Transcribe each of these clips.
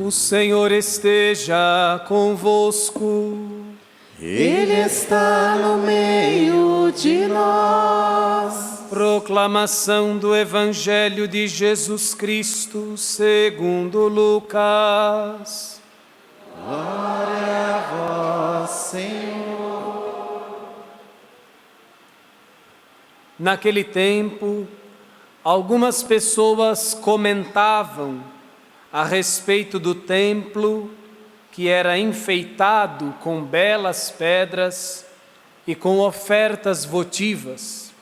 O Senhor esteja convosco. Ele está no meio de nós. Proclamação do Evangelho de Jesus Cristo segundo Lucas. Glória a vós, Senhor. Naquele tempo, algumas pessoas comentavam a respeito do templo que era enfeitado com belas pedras e com ofertas votivas.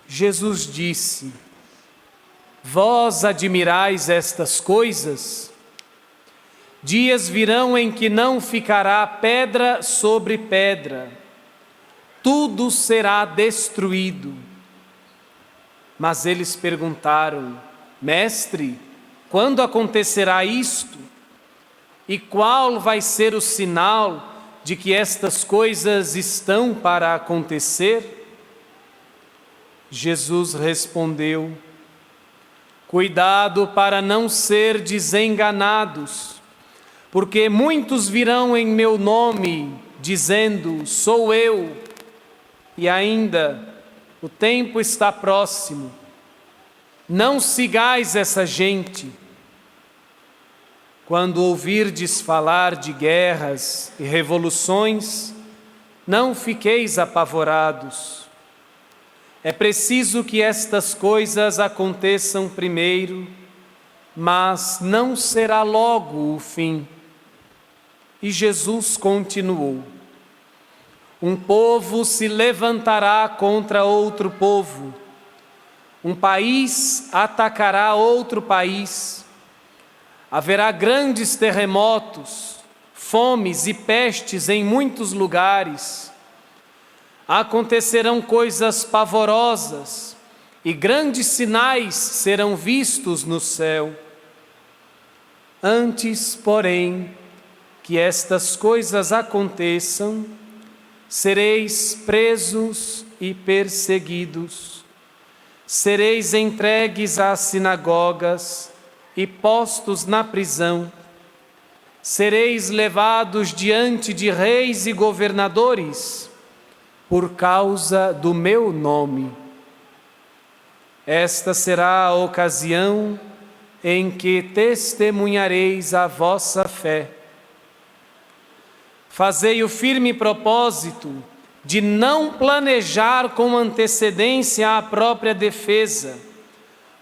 Jesus disse: Vós admirais estas coisas? Dias virão em que não ficará pedra sobre pedra, tudo será destruído. Mas eles perguntaram: Mestre, quando acontecerá isto? E qual vai ser o sinal de que estas coisas estão para acontecer? Jesus respondeu: Cuidado para não ser desenganados, porque muitos virão em meu nome, dizendo: Sou eu, e ainda o tempo está próximo. Não sigais essa gente. Quando ouvirdes falar de guerras e revoluções, não fiqueis apavorados. É preciso que estas coisas aconteçam primeiro, mas não será logo o fim. E Jesus continuou: Um povo se levantará contra outro povo, um país atacará outro país. Haverá grandes terremotos, fomes e pestes em muitos lugares. Acontecerão coisas pavorosas e grandes sinais serão vistos no céu. Antes, porém, que estas coisas aconteçam, sereis presos e perseguidos. Sereis entregues às sinagogas e postos na prisão. Sereis levados diante de reis e governadores, por causa do meu nome. Esta será a ocasião em que testemunhareis a vossa fé. Fazei o firme propósito de não planejar com antecedência a própria defesa,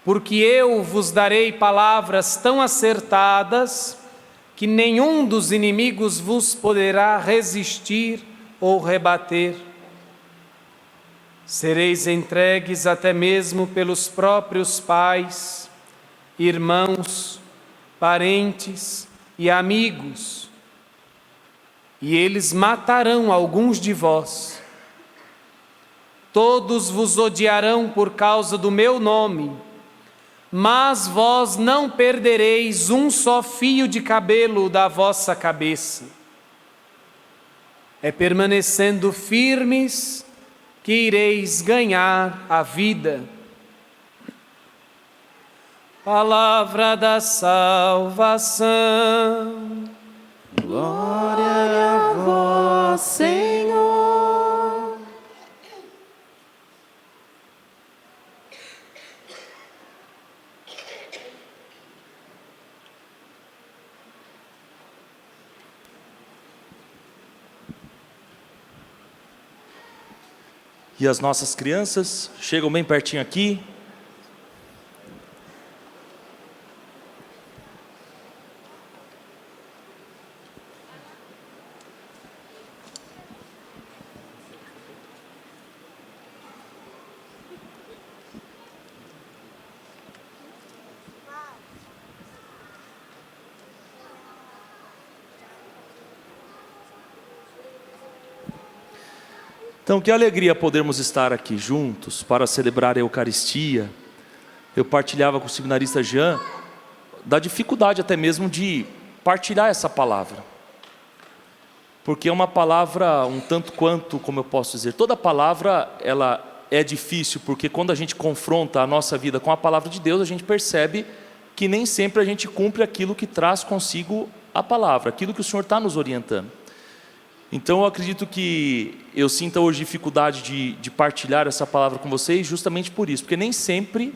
porque eu vos darei palavras tão acertadas que nenhum dos inimigos vos poderá resistir ou rebater. Sereis entregues até mesmo pelos próprios pais, irmãos, parentes e amigos, e eles matarão alguns de vós. Todos vos odiarão por causa do meu nome, mas vós não perdereis um só fio de cabelo da vossa cabeça. É permanecendo firmes que ireis ganhar a vida. Palavra da salvação. Glória a vós, Senhor. E as nossas crianças chegam bem pertinho aqui. Então, que alegria podermos estar aqui juntos para celebrar a Eucaristia. Eu partilhava com o seminarista Jean da dificuldade até mesmo de partilhar essa palavra. Porque é uma palavra um tanto quanto, como eu posso dizer, toda palavra ela é difícil, porque quando a gente confronta a nossa vida com a palavra de Deus, a gente percebe que nem sempre a gente cumpre aquilo que traz consigo a palavra, aquilo que o Senhor está nos orientando. Então eu acredito que eu sinta hoje dificuldade de partilhar essa palavra com vocês justamente por isso, porque nem sempre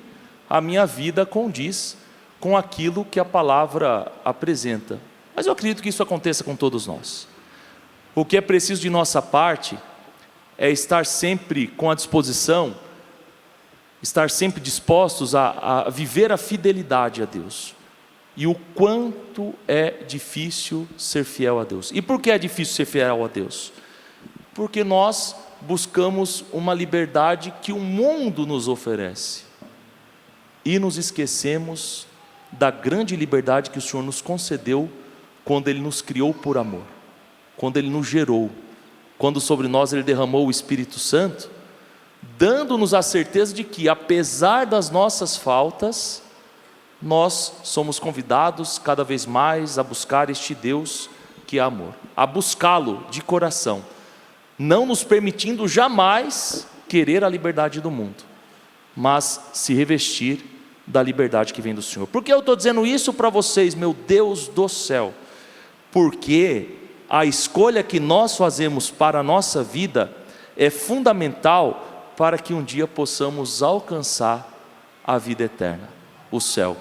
a minha vida condiz com aquilo que a palavra apresenta. Mas eu acredito que isso aconteça com todos nós. O que é preciso de nossa parte é estar sempre com a disposição, estar sempre dispostos a viver a fidelidade a Deus. E o quanto é difícil ser fiel a Deus. E por que é difícil ser fiel a Deus? Porque nós buscamos uma liberdade que o mundo nos oferece. E nos esquecemos da grande liberdade que o Senhor nos concedeu quando Ele nos criou por amor, quando Ele nos gerou, quando sobre nós Ele derramou o Espírito Santo, dando-nos a certeza de que, apesar das nossas faltas, nós somos convidados cada vez mais a buscar este Deus que é amor, a buscá-lo de coração, não nos permitindo jamais querer a liberdade do mundo, mas se revestir da liberdade que vem do Senhor. Por que eu estou dizendo isso para vocês, meu Deus do céu? Porque a escolha que nós fazemos para a nossa vida é fundamental para que um dia possamos alcançar a vida eterna, o céu.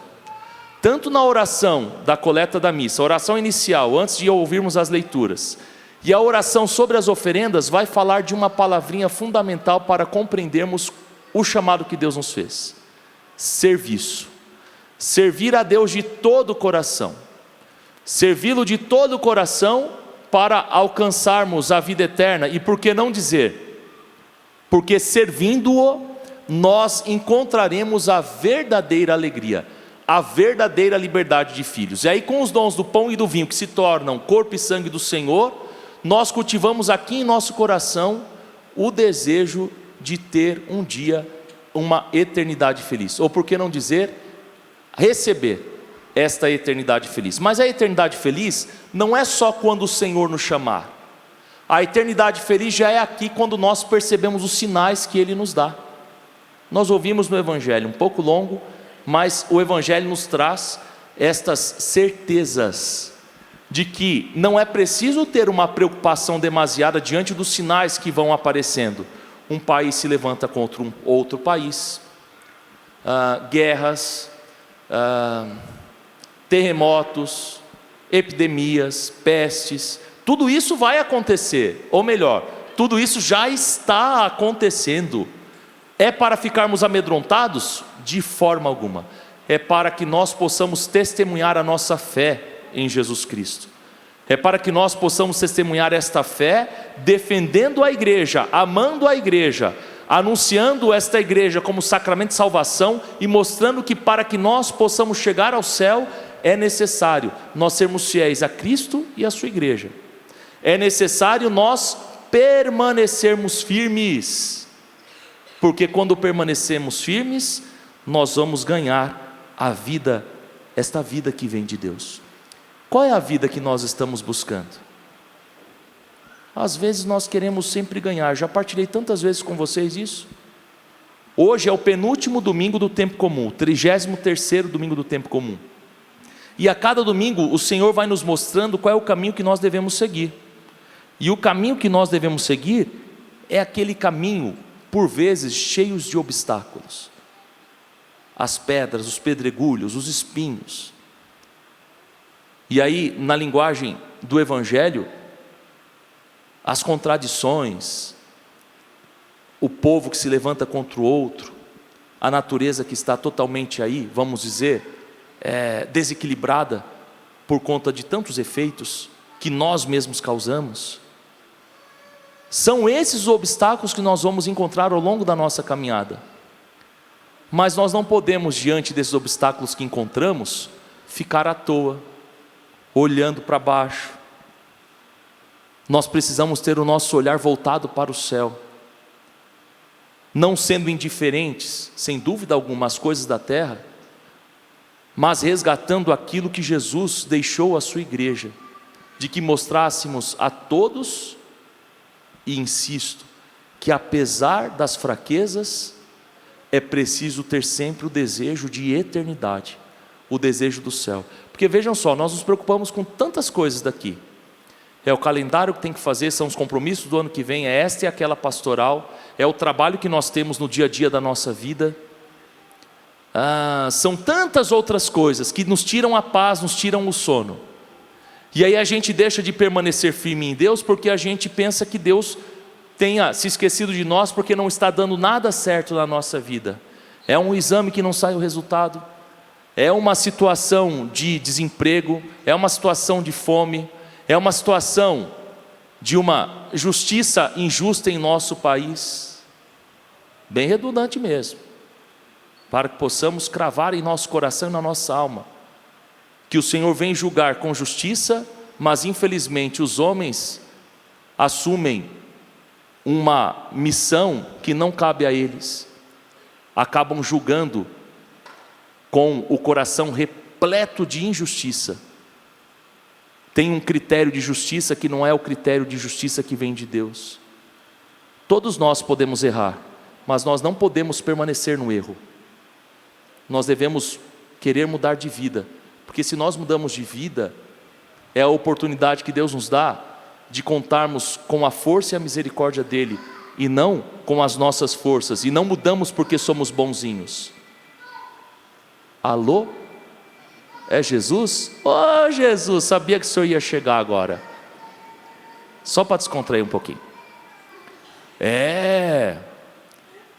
Tanto na oração da coleta da missa, a oração inicial, antes de ouvirmos as leituras, e a oração sobre as oferendas, vai falar de uma palavrinha fundamental para compreendermos o chamado que Deus nos fez: serviço. Servir a Deus de todo o coração, servi-lo de todo o coração para alcançarmos a vida eterna. E por que não dizer? Porque servindo-o, nós encontraremos a verdadeira alegria, a verdadeira liberdade de filhos. E aí, com os dons do pão e do vinho, que se tornam corpo e sangue do Senhor, nós cultivamos aqui em nosso coração o desejo de ter um dia uma eternidade feliz, ou por que não dizer, receber esta eternidade feliz. Mas a eternidade feliz não é só quando o Senhor nos chamar. A eternidade feliz já é aqui, quando nós percebemos os sinais que Ele nos dá. Nós ouvimos no Evangelho, um pouco longo, mas o Evangelho nos traz estas certezas de que não é preciso ter uma preocupação demasiada diante dos sinais que vão aparecendo. Um país se levanta contra um outro país, guerras, terremotos, epidemias, pestes, tudo isso vai acontecer, ou melhor, tudo isso já está acontecendo. É para ficarmos amedrontados? De forma alguma. É para que nós possamos testemunhar a nossa fé em Jesus Cristo. É para que nós possamos testemunhar esta fé, defendendo a igreja, amando a igreja, anunciando esta igreja como sacramento de salvação e mostrando que para que nós possamos chegar ao céu, é necessário nós sermos fiéis a Cristo e a sua igreja. É necessário nós permanecermos firmes, porque quando permanecemos firmes, nós vamos ganhar a vida, esta vida que vem de Deus. Qual é a vida que nós estamos buscando? Às vezes nós queremos sempre ganhar. Já partilhei tantas vezes com vocês isso. Hoje é o penúltimo domingo do tempo comum, 33º domingo do tempo comum. E a cada domingo o Senhor vai nos mostrando qual é o caminho que nós devemos seguir. E o caminho que nós devemos seguir é aquele caminho, por vezes, cheios de obstáculos. As pedras, os pedregulhos, os espinhos. E aí, na linguagem do Evangelho, as contradições, o povo que se levanta contra o outro, a natureza que está totalmente aí, vamos dizer, desequilibrada por conta de tantos efeitos que nós mesmos causamos. São esses os obstáculos que nós vamos encontrar ao longo da nossa caminhada. Mas nós não podemos, diante desses obstáculos que encontramos, ficar à toa, olhando para baixo. Nós precisamos ter o nosso olhar voltado para o céu, não sendo indiferentes, sem dúvida alguma, às coisas da terra, mas resgatando aquilo que Jesus deixou à sua igreja, de que mostrássemos a todos, e insisto, que apesar das fraquezas, é preciso ter sempre o desejo de eternidade, o desejo do céu. Porque vejam só, nós nos preocupamos com tantas coisas daqui. É o calendário que tem que fazer, são os compromissos do ano que vem, é esta e aquela pastoral, é o trabalho que nós temos no dia a dia da nossa vida. São tantas outras coisas que nos tiram a paz, nos tiram o sono. E aí a gente deixa de permanecer firme em Deus, porque a gente pensa que Deus tenha se esquecido de nós, porque não está dando nada certo na nossa vida. É um exame que não sai o resultado, é uma situação de desemprego, é uma situação de fome, é uma situação de uma justiça injusta em nosso país. Bem redundante mesmo, para que possamos cravar em nosso coração e na nossa alma que o Senhor vem julgar com justiça, mas infelizmente os homens assumem uma missão que não cabe a eles, acabam julgando com o coração repleto de injustiça. Tem um critério de justiça que não é o critério de justiça que vem de Deus. Todos nós podemos errar, mas nós não podemos permanecer no erro. Nós devemos querer mudar de vida, porque se nós mudamos de vida, é a oportunidade que Deus nos dá de contarmos com a força e a misericórdia dEle, e não com as nossas forças, e não mudamos porque somos bonzinhos. Alô? É Jesus? Oh, Jesus, sabia que o Senhor ia chegar agora. Só para descontrair um pouquinho.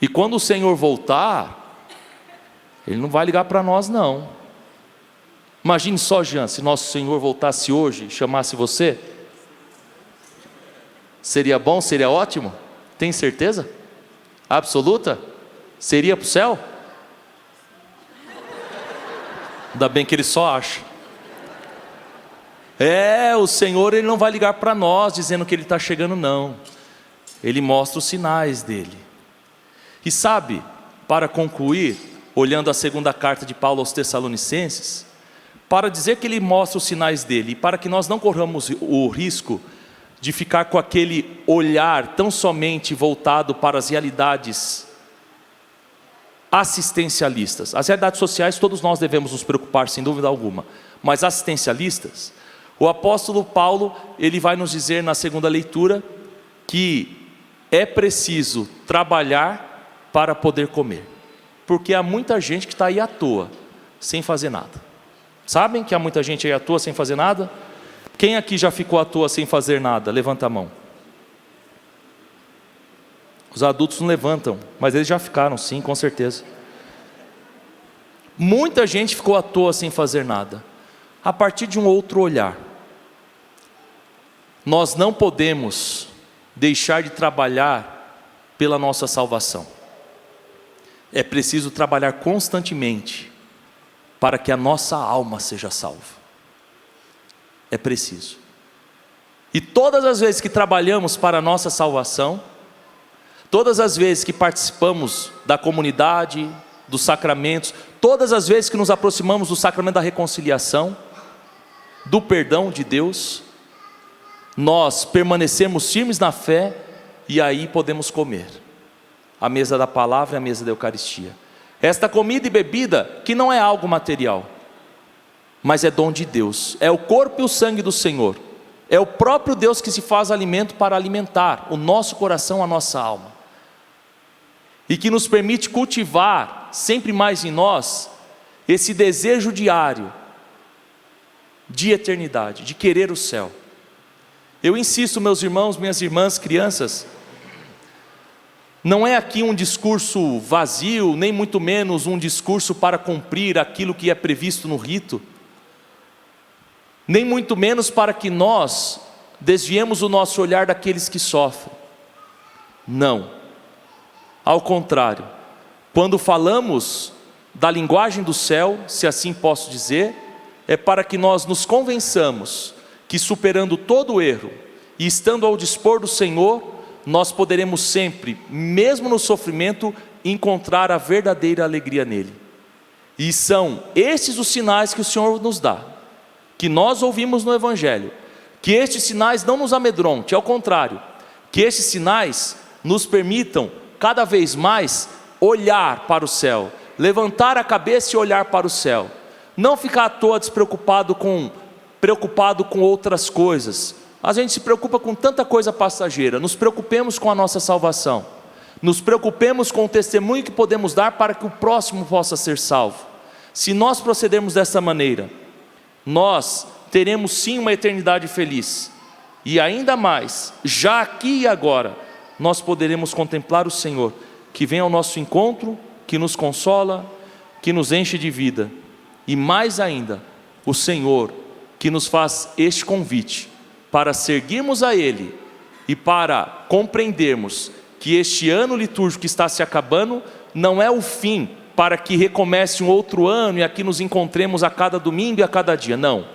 E quando o Senhor voltar, Ele não vai ligar para nós não. Imagine só, Jean, se nosso Senhor voltasse hoje e chamasse você. Seria bom? Seria ótimo? Tem certeza? Absoluta? Seria para o céu? Ainda bem que Ele só acha. O Senhor, Ele não vai ligar para nós dizendo que Ele está chegando, não. Ele mostra os sinais dEle. E sabe, para concluir, olhando a segunda carta de Paulo aos Tessalonicenses, para dizer que Ele mostra os sinais dEle, e para que nós não corramos o risco de ficar com aquele olhar tão somente voltado para as realidades assistencialistas. As realidades sociais todos nós devemos nos preocupar, sem dúvida alguma, mas assistencialistas, o apóstolo Paulo, ele vai nos dizer na segunda leitura que é preciso trabalhar para poder comer, porque há muita gente que está aí à toa, sem fazer nada. Sabem que há muita gente aí à toa sem fazer nada? Quem aqui já ficou à toa sem fazer nada? Levanta a mão. Os adultos não levantam, mas eles já ficaram, sim, com certeza. Muita gente ficou à toa sem fazer nada, a partir de um outro olhar. Nós não podemos deixar de trabalhar pela nossa salvação. É preciso trabalhar constantemente para que a nossa alma seja salva. É preciso. E todas as vezes que trabalhamos para a nossa salvação, todas as vezes que participamos da comunidade, dos sacramentos, todas as vezes que nos aproximamos do sacramento da reconciliação, do perdão de Deus, nós permanecemos firmes na fé, e aí podemos comer a mesa da palavra e a mesa da Eucaristia. Esta comida e bebida, que não é algo material, mas é dom de Deus, é o corpo e o sangue do Senhor, é o próprio Deus que se faz alimento para alimentar o nosso coração, a nossa alma, e que nos permite cultivar sempre mais em nós esse desejo diário de eternidade, de querer o céu. Eu insisto, meus irmãos, minhas irmãs, crianças, não é aqui um discurso vazio, nem muito menos um discurso para cumprir aquilo que é previsto no rito, nem muito menos para que nós desviemos o nosso olhar daqueles que sofrem. Não, ao contrário, quando falamos da linguagem do céu, se assim posso dizer, é para que nós nos convençamos que, superando todo o erro e estando ao dispor do Senhor, nós poderemos sempre, mesmo no sofrimento, encontrar a verdadeira alegria nele. E são esses os sinais que o Senhor nos dá, que nós ouvimos no Evangelho, que estes sinais não nos amedronte, ao contrário, que estes sinais nos permitam cada vez mais olhar para o céu, levantar a cabeça e olhar para o céu, Não ficar à toa preocupado com outras coisas. A gente se preocupa com tanta coisa passageira. Nos preocupemos com a nossa salvação. Nos preocupemos com o testemunho que podemos dar para que o próximo possa ser salvo. Se nós procedermos dessa maneira, nós teremos sim uma eternidade feliz. E ainda mais, já aqui e agora, nós poderemos contemplar o Senhor, que vem ao nosso encontro, que nos consola, que nos enche de vida. E mais ainda, o Senhor que nos faz este convite para seguirmos a Ele e para compreendermos que este ano litúrgico que está se acabando não é o fim para que recomece um outro ano e aqui nos encontremos a cada domingo e a cada dia, não,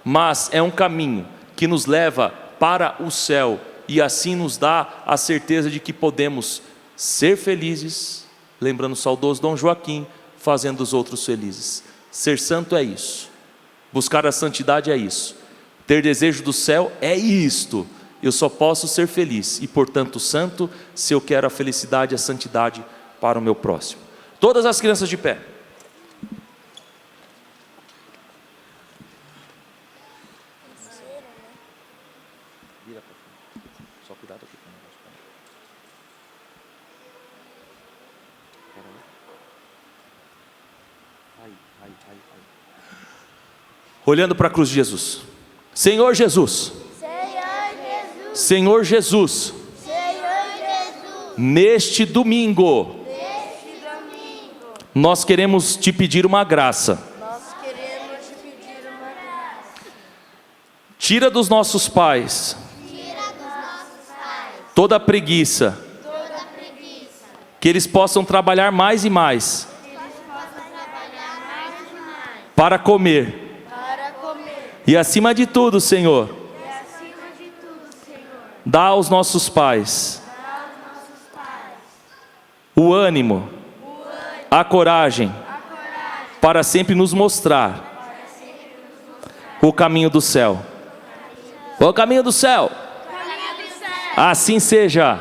mas é um caminho que nos leva para o céu e assim nos dá a certeza de que podemos ser felizes, lembrando o saudoso Dom Joaquim, fazendo os outros felizes. Ser santo é isso, buscar a santidade é isso, ter desejo do céu é isto. Eu só posso ser feliz e portanto santo se eu quero a felicidade e a santidade para o meu próximo. Todas as crianças de pé. Só cuidado aqui com o negócio. Olhando para a cruz de Jesus. Senhor Jesus. Senhor Jesus. Neste domingo, nós queremos te pedir uma graça. Tira dos nossos pais toda a preguiça, que eles possam trabalhar mais e mais para comer. E acima de tudo, Senhor, dá aos nossos pais o ânimo, a coragem para sempre nos mostrar o caminho do céu. O caminho do céu. Assim seja.